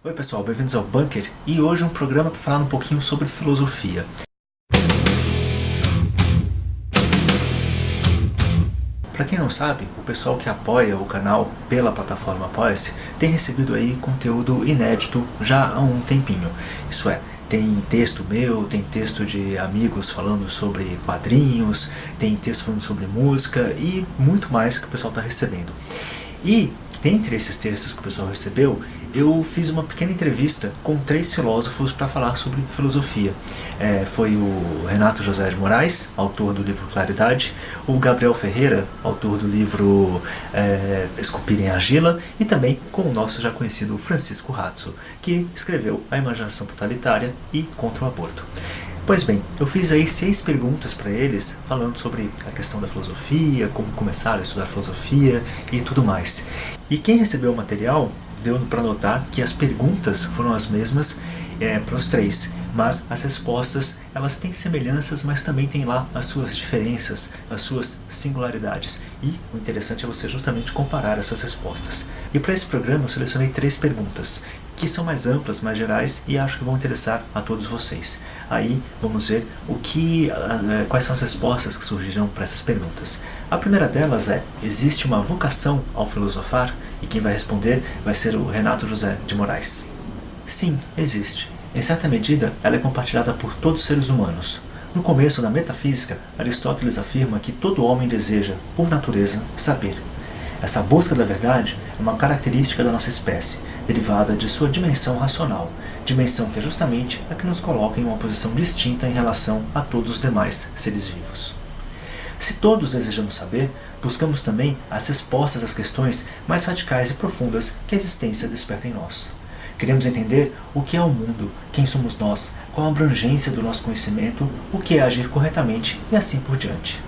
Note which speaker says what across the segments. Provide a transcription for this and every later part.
Speaker 1: Oi pessoal, bem-vindos ao Bunker e hoje um programa para falar um pouquinho sobre filosofia. Para quem não sabe, o pessoal que apoia o canal pela plataforma Apoia-se tem recebido aí conteúdo inédito já há um tempinho. Isso é, tem texto meu, tem texto de amigos falando sobre quadrinhos, tem texto falando sobre música e muito mais que o pessoal está recebendo. E dentre esses textos que o pessoal recebeu, eu fiz uma pequena entrevista com 3 filósofos para falar sobre filosofia. Foi o Renato José de Moraes, autor do livro Claridade, o Gabriel Ferreira, autor do livro Esculpir em Argila, e também com o nosso já conhecido Francisco Ratzo, que escreveu A Imaginação Totalitária e Contra o Aborto. Pois bem, eu fiz aí 6 perguntas para eles, falando sobre a questão da filosofia, como começar a estudar filosofia e tudo mais. E quem recebeu o material deu para notar que as perguntas foram as mesmas para os 3, mas as respostas elas têm semelhanças, mas também têm lá as suas diferenças, as suas singularidades. E o interessante é você justamente comparar essas respostas. E para esse programa eu selecionei 3 perguntas, que são mais amplas, mais gerais e acho que vão interessar a todos vocês. Aí vamos ver quais são as respostas que surgirão para essas perguntas. A primeira delas é: existe uma vocação ao filosofar? E quem vai responder vai ser o Renato José de Moraes. Sim, existe. Em certa medida, ela é compartilhada por todos os seres humanos. No começo da metafísica, Aristóteles afirma que todo homem deseja, por natureza, saber. Essa busca da verdade é uma característica da nossa espécie, derivada de sua dimensão racional, dimensão que é justamente a que nos coloca em uma posição distinta em relação a todos os demais seres vivos. Se todos desejamos saber, buscamos também as respostas às questões mais radicais e profundas que a existência desperta em nós. Queremos entender o que é o mundo, quem somos nós, qual a abrangência do nosso conhecimento, o que é agir corretamente e assim por diante.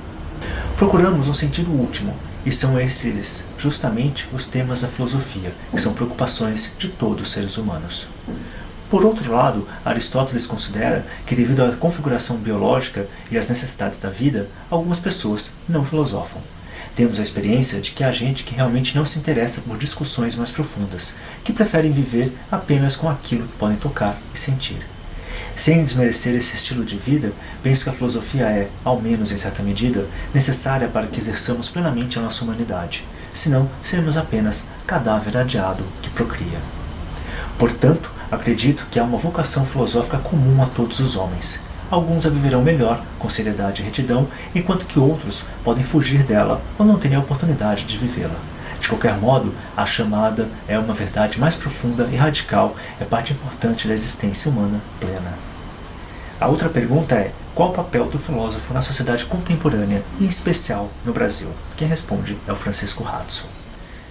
Speaker 1: Procuramos um sentido último, e são esses justamente os temas da filosofia, que são preocupações de todos os seres humanos. Por outro lado, Aristóteles considera que, devido à configuração biológica e às necessidades da vida, algumas pessoas não filosofam. Temos a experiência de que há gente que realmente não se interessa por discussões mais profundas, que preferem viver apenas com aquilo que podem tocar e sentir. Sem desmerecer esse estilo de vida, penso que a filosofia é, ao menos em certa medida, necessária para que exerçamos plenamente a nossa humanidade, senão seremos apenas cadáver adiado que procria. Portanto, acredito que há uma vocação filosófica comum a todos os homens. Alguns a viverão melhor, com seriedade e retidão, enquanto que outros podem fugir dela ou não terem a oportunidade de vivê-la. De qualquer modo, a chamada é uma verdade mais profunda e radical, é parte importante da existência humana plena. A outra pergunta é: qual o papel do filósofo na sociedade contemporânea, e em especial no Brasil? Quem responde é o Francisco Ratzo.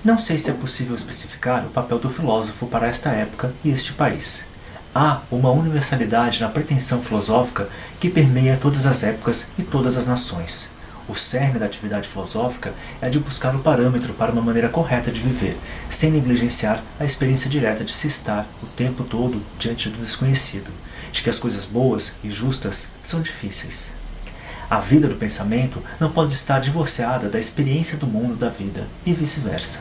Speaker 1: Não sei se é possível especificar o papel do filósofo para esta época e este país. Há uma universalidade na pretensão filosófica que permeia todas as épocas e todas as nações. O cerne da atividade filosófica é de buscar o parâmetro para uma maneira correta de viver, sem negligenciar a experiência direta de se estar o tempo todo diante do desconhecido, de que as coisas boas e justas são difíceis. A vida do pensamento não pode estar divorciada da experiência do mundo da vida, e vice-versa.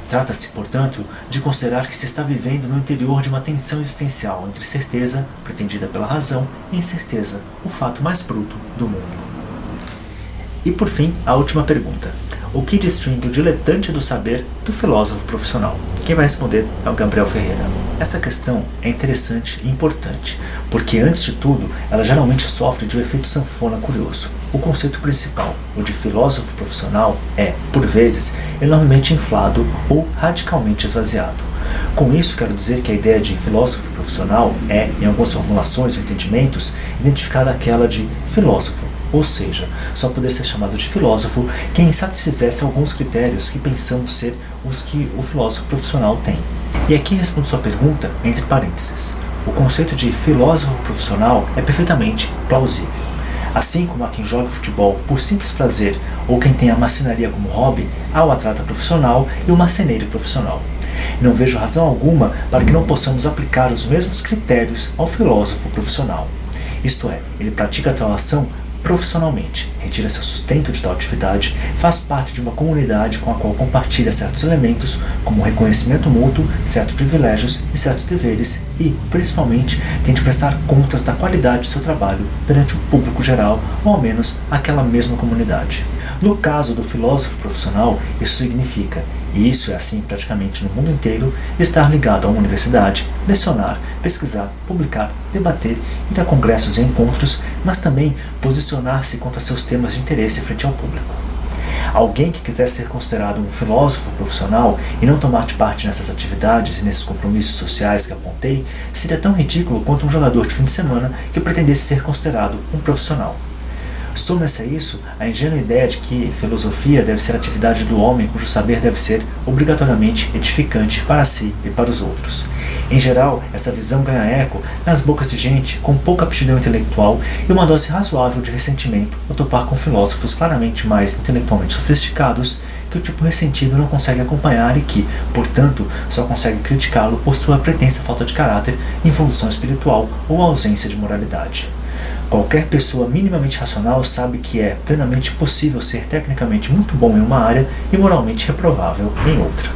Speaker 1: Trata-se, portanto, de considerar que se está vivendo no interior de uma tensão existencial entre certeza, pretendida pela razão, e incerteza, o fato mais bruto do mundo. E por fim, a última pergunta: o que distingue o diletante do saber do filósofo profissional? Quem vai responder é o Gabriel Ferreira. Essa questão é interessante e importante, porque antes de tudo, ela geralmente sofre de um efeito sanfona curioso. O conceito principal, o de filósofo profissional, é, por vezes, enormemente inflado ou radicalmente esvaziado. Com isso, quero dizer que a ideia de filósofo profissional é, em algumas formulações ou entendimentos, identificada aquela de filósofo, ou seja, só poder ser chamado de filósofo quem satisfizesse alguns critérios que pensamos ser os que o filósofo profissional tem. E aqui respondo sua pergunta entre parênteses. O conceito de filósofo profissional é perfeitamente plausível. Assim como há quem joga futebol por simples prazer ou quem tem a marcenaria como hobby, há o atleta profissional e o marceneiro profissional. Não vejo razão alguma para que não possamos aplicar os mesmos critérios ao filósofo profissional. Isto é, ele pratica tal ação profissionalmente, retira seu sustento de tal atividade, faz parte de uma comunidade com a qual compartilha certos elementos, como reconhecimento mútuo, certos privilégios e certos deveres e, principalmente, tem de prestar contas da qualidade de seu trabalho perante o público geral, ou ao menos aquela mesma comunidade. No caso do filósofo profissional, isso significa, e isso é assim praticamente no mundo inteiro, estar ligado a uma universidade, lecionar, pesquisar, publicar, debater, ir a congressos e encontros, mas também posicionar-se contra seus temas de interesse frente ao público. Alguém que quiser ser considerado um filósofo profissional e não tomar parte nessas atividades e nesses compromissos sociais que apontei, seria tão ridículo quanto um jogador de fim de semana que pretendesse ser considerado um profissional. Soma-se a isso a ingênua ideia de que filosofia deve ser a atividade do homem cujo saber deve ser obrigatoriamente edificante para si e para os outros. Em geral, essa visão ganha eco nas bocas de gente com pouca aptidão intelectual e uma dose razoável de ressentimento ao topar com filósofos claramente mais intelectualmente sofisticados que o tipo ressentido não consegue acompanhar e que, portanto, só consegue criticá-lo por sua pretensa falta de caráter, involução espiritual ou ausência de moralidade. Qualquer pessoa minimamente racional sabe que é plenamente possível ser tecnicamente muito bom em uma área e moralmente reprovável em outra.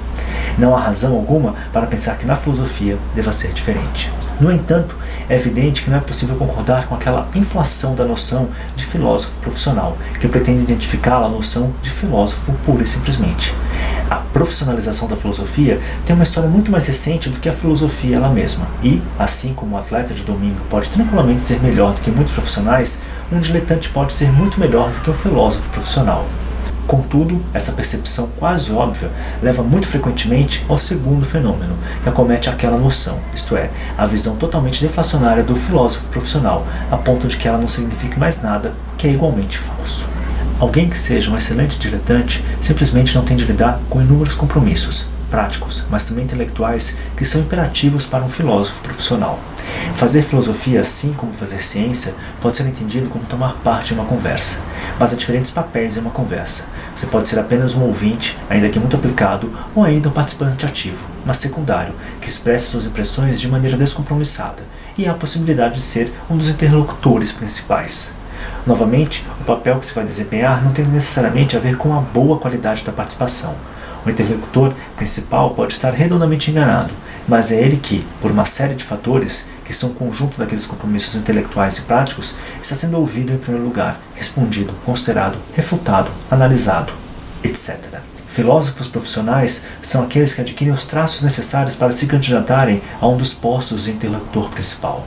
Speaker 1: Não há razão alguma para pensar que na filosofia deva ser diferente. No entanto, é evidente que não é possível concordar com aquela inflação da noção de filósofo profissional, que pretende identificá-la à noção de filósofo pura e simplesmente. A profissionalização da filosofia tem uma história muito mais recente do que a filosofia ela mesma, e, assim como o atleta de domingo pode tranquilamente ser melhor do que muitos profissionais, um diletante pode ser muito melhor do que um filósofo profissional. Contudo, essa percepção quase óbvia leva muito frequentemente ao segundo fenômeno, que acomete aquela noção, isto é, a visão totalmente deflacionária do filósofo profissional, a ponto de que ela não signifique mais nada, que é igualmente falso. Alguém que seja um excelente diletante simplesmente não tem de lidar com inúmeros compromissos, práticos, mas também intelectuais, que são imperativos para um filósofo profissional. Fazer filosofia, assim como fazer ciência, pode ser entendido como tomar parte em uma conversa, mas há diferentes papéis em uma conversa. Você pode ser apenas um ouvinte, ainda que muito aplicado, ou ainda um participante ativo, mas secundário, que expressa suas impressões de maneira descompromissada, e há a possibilidade de ser um dos interlocutores principais. Novamente, o papel que se vai desempenhar não tem necessariamente a ver com a boa qualidade da participação. O interlocutor principal pode estar redondamente enganado, mas é ele que, por uma série de fatores, que são um conjunto daqueles compromissos intelectuais e práticos, está sendo ouvido em primeiro lugar, respondido, considerado, refutado, analisado, etc. Filósofos profissionais são aqueles que adquirem os traços necessários para se candidatarem a um dos postos de interlocutor principal.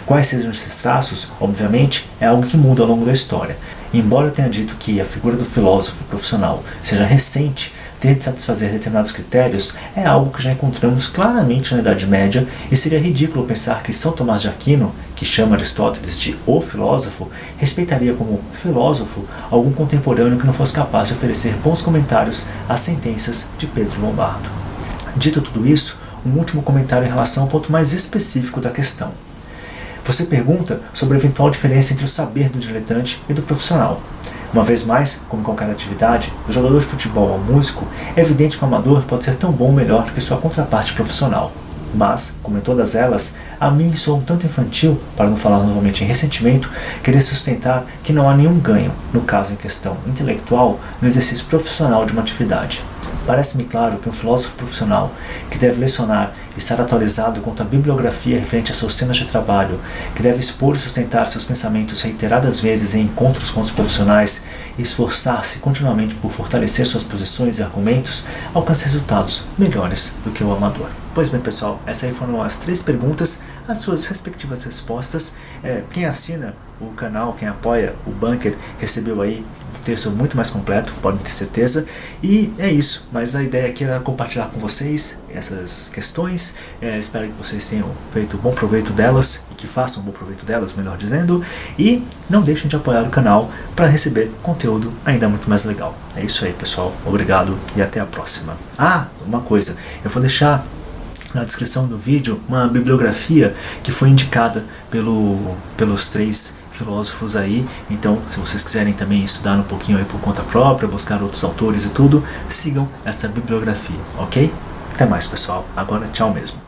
Speaker 1: Quais sejam esses traços, obviamente, é algo que muda ao longo da história. Embora eu tenha dito que a figura do filósofo profissional seja recente, ter de satisfazer determinados critérios é algo que já encontramos claramente na Idade Média e seria ridículo pensar que São Tomás de Aquino, que chama Aristóteles de o filósofo, respeitaria como filósofo algum contemporâneo que não fosse capaz de oferecer bons comentários às sentenças de Pedro Lombardo. Dito tudo isso, um último comentário em relação ao ponto mais específico da questão. Você pergunta sobre a eventual diferença entre o saber do diletante e do profissional. Uma vez mais, como em qualquer atividade, do jogador de futebol ao músico, é evidente que o amador pode ser tão bom ou melhor do que sua contraparte profissional. Mas, como em todas elas, a mim soa um tanto infantil, para não falar novamente em ressentimento, querer sustentar que não há nenhum ganho, no caso em questão intelectual, no exercício profissional de uma atividade. Parece-me claro que um filósofo profissional que deve lecionar e estar atualizado quanto à bibliografia referente a seus temas de trabalho, que deve expor e sustentar seus pensamentos reiteradas vezes em encontros com os profissionais e esforçar-se continuamente por fortalecer suas posições e argumentos, alcança resultados melhores do que o amador. Pois bem, pessoal, essas aí foram as 3 perguntas, as suas respectivas respostas. Quem assina o canal, quem apoia o Bunker, recebeu aí um texto muito mais completo, podem ter certeza. E é isso, mas a ideia aqui era compartilhar com vocês essas questões. Espero que vocês tenham feito bom proveito delas e que façam bom proveito delas, melhor dizendo. E não deixem de apoiar o canal para receber conteúdo ainda muito mais legal. É isso aí, pessoal. Obrigado e até a próxima. Uma coisa, eu vou deixar na descrição do vídeo uma bibliografia que foi indicada pelos 3 filósofos aí. Então, se vocês quiserem também estudar um pouquinho aí por conta própria, buscar outros autores e tudo, sigam essa bibliografia, ok? Até mais, pessoal. Agora, tchau mesmo.